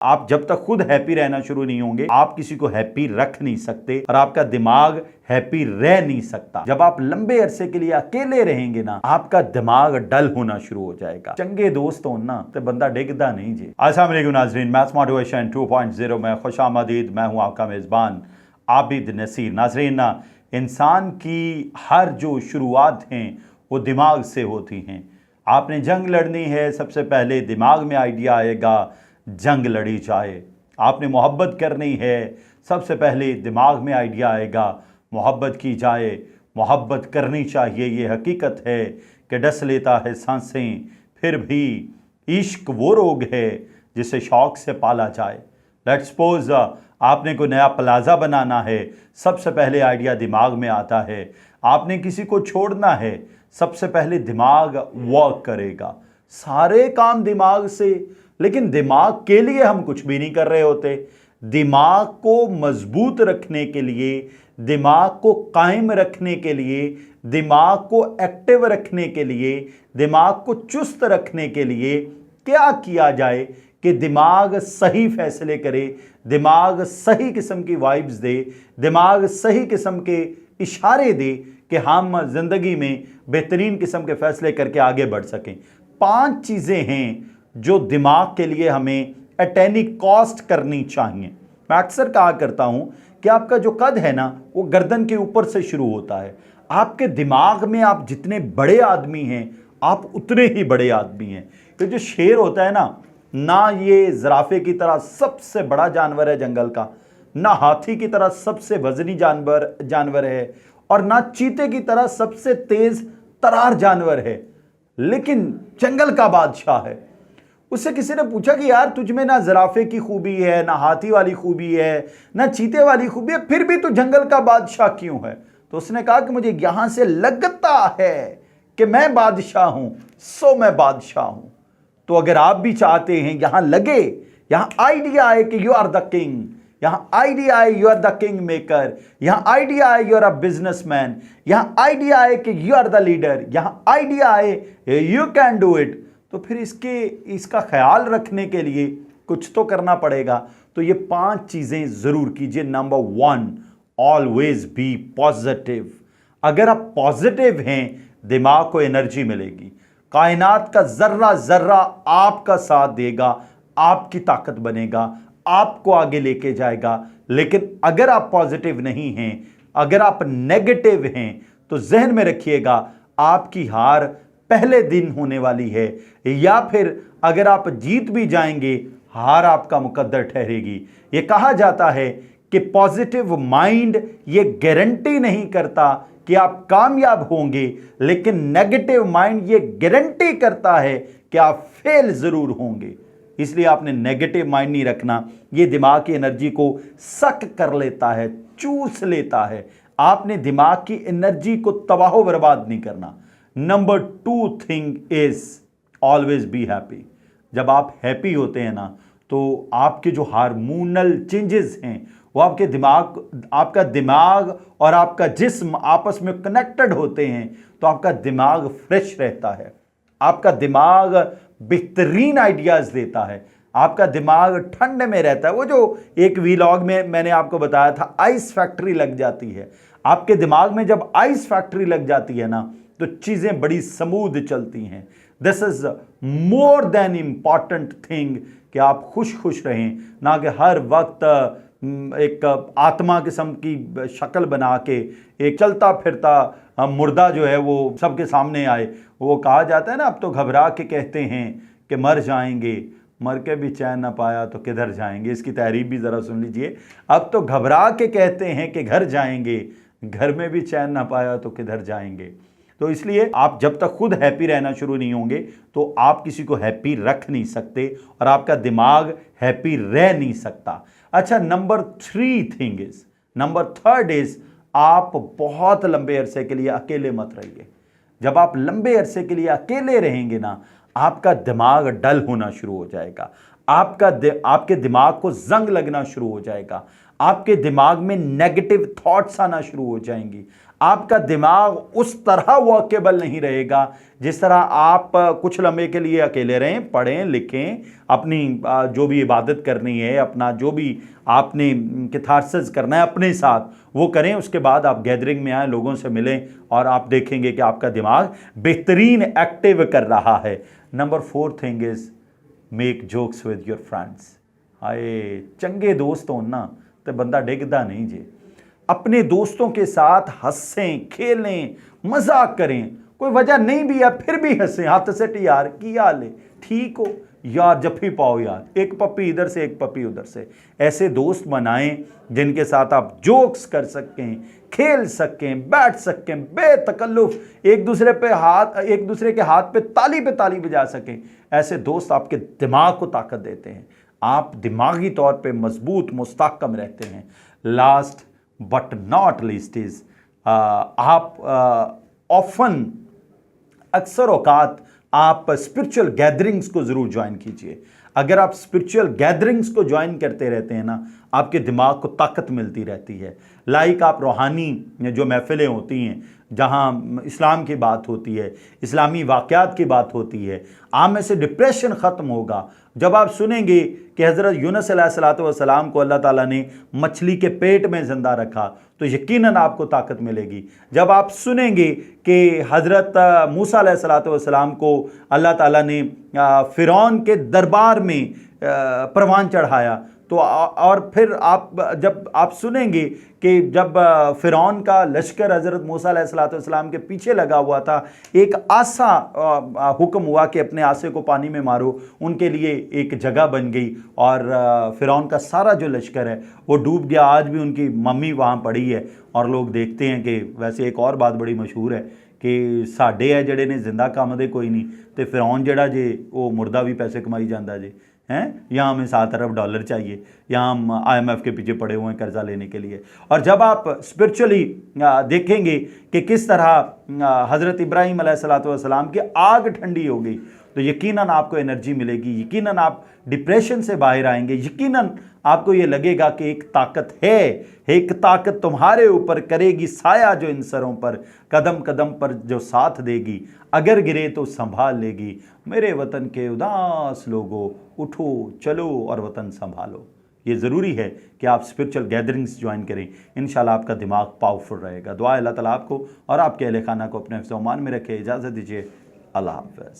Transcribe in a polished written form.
आप जब तक खुद हैप्पी रहना शुरू नहीं होंगे, आप किसी को हैप्पी रख नहीं सकते और आपका दिमाग हैप्पी रह नहीं सकता। जब आप लंबे अरसे के लिए अकेले रहेंगे ना, आपका दिमाग डल होना शुरू हो जाएगा। चंगे दोस्त हो ना तो बंदा डिगदा नहीं जी। अस्सलाम वालेकुम नाज़रीन, मैथ्स मोटिवेशन 2.0 में खुशामदीद। मैं हूं आपका मेज़बान आबिद नसीर। नाज़रीन, इंसान की हर जो शुरुआत हैं वो दिमाग से होती हैं। आपने जंग लड़नी है, सबसे पहले दिमाग में आइडिया आएगा, जंग लड़ी जाए। आपने मोहब्बत करनी है, सबसे पहले दिमाग में आइडिया आएगा, मोहब्बत की जाए। मोहब्बत करनी चाहिए, ये हकीकत है कि डस लेता है सांसें, फिर भी इश्क वो रोग है जिसे शौक से पाला जाए। लेट्स सपोज आपने कोई नया प्लाजा बनाना है, सबसे पहले आइडिया दिमाग में आता है। आपने किसी को छोड़ना है, सबसे पहले दिमाग वर्क करेगा। सारे काम दिमाग से, लेकिन दिमाग के लिए हम कुछ भी नहीं कर रहे होते। दिमाग को मजबूत रखने के लिए, दिमाग को कायम रखने के लिए, दिमाग को एक्टिव रखने के लिए, दिमाग को चुस्त रखने के लिए क्या किया जाए कि दिमाग सही फैसले करे, दिमाग सही किस्म की वाइब्स दे, दिमाग सही किस्म के इशारे दे कि हम जिंदगी में बेहतरीन किस्म के फैसले करके आगे बढ़ सकें। 5 चीज़ें हैं जो दिमाग के लिए हमें एट एनी कॉस्ट करनी चाहिए। मैं अक्सर कहा करता हूं कि आपका जो कद है ना, वो गर्दन के ऊपर से शुरू होता है। आपके दिमाग में आप जितने बड़े आदमी हैं, आप उतने ही बड़े आदमी हैं। तो जो शेर होता है ना ये ज़राफ़े की तरह सबसे बड़ा जानवर है जंगल का, ना हाथी की तरह सबसे वजनी जानवर है, और ना चीते की तरह सबसे तेज तरार जानवर है, लेकिन जंगल का बादशाह है। उससे किसी ने पूछा कि यार तुझ में ना ज़राफ़े की खूबी है, ना हाथी वाली खूबी है, ना चीते वाली खूबी है, फिर भी तू जंगल का बादशाह क्यों है? तो उसने कहा कि मुझे यहां से लगता है कि मैं बादशाह हूं, सो मैं बादशाह हूं। तो अगर आप भी चाहते हैं यहां लगे, यहां आइडिया आए कि यू आर द किंग, यहां आइडिया आए you are the king maker, यहां आइडिया आए यू आर अ बिजनेसमैन, यहां आइडिया आए कि यू आर द लीडर, यहां आइडिया आए यू कैन डू इट, तो फिर इसका ख्याल रखने के लिए कुछ तो करना पड़ेगा। तो ये 5 चीजें जरूर कीजिए। Number 1, always be positive. अगर आप पॉजिटिव हैं, दिमाग को एनर्जी मिलेगी, कायनात का जर्रा जर्रा आपका साथ देगा, आपकी ताकत बनेगा, आपको आगे लेके जाएगा। लेकिन अगर आप पॉजिटिव नहीं हैं, अगर आप नेगेटिव हैं, तो जहन में रखिएगा आपकी हार पहले दिन होने वाली है, या फिर अगर आप जीत भी जाएंगे, हार आपका मुकद्दर ठहरेगी। यह कहा जाता है कि पॉजिटिव माइंड ये गारंटी नहीं करता कि आप कामयाब होंगे, लेकिन नेगेटिव माइंड ये गारंटी करता है कि आप फेल जरूर होंगे। इसलिए आपने नेगेटिव माइंड नहीं रखना, ये दिमाग की एनर्जी को सक कर लेता है, चूस लेता है। आपने दिमाग की एनर्जी को तबाह बर्बाद नहीं करना। Number 2 thing is always be happy. जब आप हैप्पी होते हैं ना, तो आपके जो हार्मोनल चेंजेस हैं वो आपका दिमाग और आपका जिस्म आपस में कनेक्टेड होते हैं, तो आपका दिमाग फ्रेश रहता है, आपका दिमाग बेहतरीन आइडियाज देता है, आपका दिमाग ठंड में रहता है। वो जो एक वीलॉग में मैंने आपको बताया था, आइस फैक्ट्री लग जाती है आपके दिमाग में। जब आइस फैक्ट्री लग जाती है ना, तो चीजें बड़ी स्मूथ चलती हैं। This is more than important thing कि आप खुश रहें, ना कि हर वक्त एक आत्मा किस्म की शक्ल बना के एक चलता फिरता मुर्दा जो है वो सबके सामने आए। वो कहा जाता है ना, अब तो घबरा के कहते हैं कि मर जाएंगे, मर के भी चैन ना पाया तो किधर जाएंगे। इसकी तारीफ भी ज़रा सुन लीजिए। अब तो घबरा के कहते हैं कि घर जाएंगे, घर में भी चैन ना पाया तो किधर जाएंगे। तो इसलिए आप जब तक खुद हैप्पी रहना शुरू नहीं होंगे, तो आप किसी को हैप्पी रख नहीं सकते और आपका दिमाग हैप्पी रह नहीं सकता। अच्छा, नंबर 3 इज आप बहुत लंबे अरसे के लिए अकेले मत रहिए। जब आप लंबे अरसे के लिए अकेले रहेंगे ना, आपका दिमाग डल होना शुरू हो जाएगा, आपके दिमाग को जंग लगना शुरू हो जाएगा, आपके दिमाग में नेगेटिव थॉट्स आना शुरू हो जाएंगी। आपका दिमाग उस तरह वर्केबल नहीं रहेगा जिस तरह आप कुछ लम्हे के लिए अकेले रहें, पढ़ें, लिखें, अपनी जो भी इबादत करनी है, अपना जो भी आपने कैथारसिस करना है अपने साथ वो करें। उसके बाद आप गैदरिंग में आए, लोगों से मिलें और आप देखेंगे कि आपका दिमाग बेहतरीन एक्टिव कर रहा है। Number 4 thing is make jokes with your friends. आए चंगे दोस्त हो ना तो बंदा डिगदा नहीं जे। अपने दोस्तों के साथ हंसें, खेलें, मजाक करें, कोई वजह नहीं भी है फिर भी हंसें, हाथ से यार की हाल है, ठीक हो यार, जफ्फी पाओ यार, एक पप्पी इधर से एक पप्पी उधर से। ऐसे दोस्त बनाएं जिनके साथ आप जोक्स कर सकें, खेल सकें, बैठ सकें, बेतकल्लुफ एक दूसरे के हाथ पे ताली बजा सकें। ऐसे दोस्त आपके दिमाग को ताकत देते हैं, आप दिमागी तौर पे मजबूत मुस्तहकम रहते हैं। Last but not least is आप ऑफन अक्सर औकात आप स्पिरिचुअल गैदरिंग्स को ज़रूर ज्वाइन कीजिए। अगर आप स्पिरिचुअल गैदरिंग्स को ज्वाइन करते रहते हैं ना, आपके दिमाग को ताकत मिलती रहती है। लाइक आप रूहानी जो महफिलें होती हैं जहाँ इस्लाम की बात होती है, इस्लामी वाक़यात की बात होती है, आप में से डिप्रेशन ख़त्म होगा। जब आप सुनेंगे कि हज़रत यूनुस अलैहिस्सलाम को अल्लाह ताला ने मछली के पेट में ज़िंदा रखा तो यकीनन आपको ताकत मिलेगी। जब आप सुनेंगे कि हज़रत मूसा अलैहिस्सलाम को अल्लाह ताला ने फ़िरौन के दरबार में परवान चढ़ाया तो और फिर जब आप सुनेंगे कि जब फ़िरौन का लश्कर हज़रत मूसा अलैहिस्सलाम के पीछे लगा हुआ था, एक आसा हुक्म हुआ कि अपने आसे को पानी में मारो, उनके लिए एक जगह बन गई और फ़िरौन का सारा जो लश्कर है वो डूब गया। आज भी उनकी मम्मी वहाँ पड़ी है और लोग देखते हैं कि वैसे एक और बात बड़ी मशहूर है कि साढ़े है जड़े ने जिंदा काम दे कोई नहीं, तो फ़िरौन जड़ा जे वो मुर्दा भी पैसे कमाई जाता जे हैं। यहाँ हमें 7 अरब डॉलर चाहिए, यहाँ हम IMF के पीछे पड़े हुए हैं कर्जा लेने के लिए। और जब आप स्पिरिचुअली देखेंगे कि किस तरह हज़रत इब्राहीम अलैहिस्सलाम की आग ठंडी हो गई तो यकीनन आपको एनर्जी मिलेगी, यकीनन आप डिप्रेशन से बाहर आएंगे, यकीनन आपको ये लगेगा कि एक ताकत है, एक ताकत तुम्हारे ऊपर करेगी साया जो इन सरों पर, कदम कदम पर जो साथ देगी, अगर गिरे तो संभाल लेगी। मेरे वतन के उदास लोगों उठो चलो और वतन संभालो। ये ज़रूरी है कि आप स्पिरिचुअल गैदरिंग्स ज्वाइन करें, इंशाल्लाह आपका दिमाग पावरफुल रहेगा। दुआ अल्लाह ताला आपको और आपके अहले खाना को अपने हिफ्ज़-ओ-अमान में रखे। इजाज़त दीजिए, अल्लाह हाफ़िज़।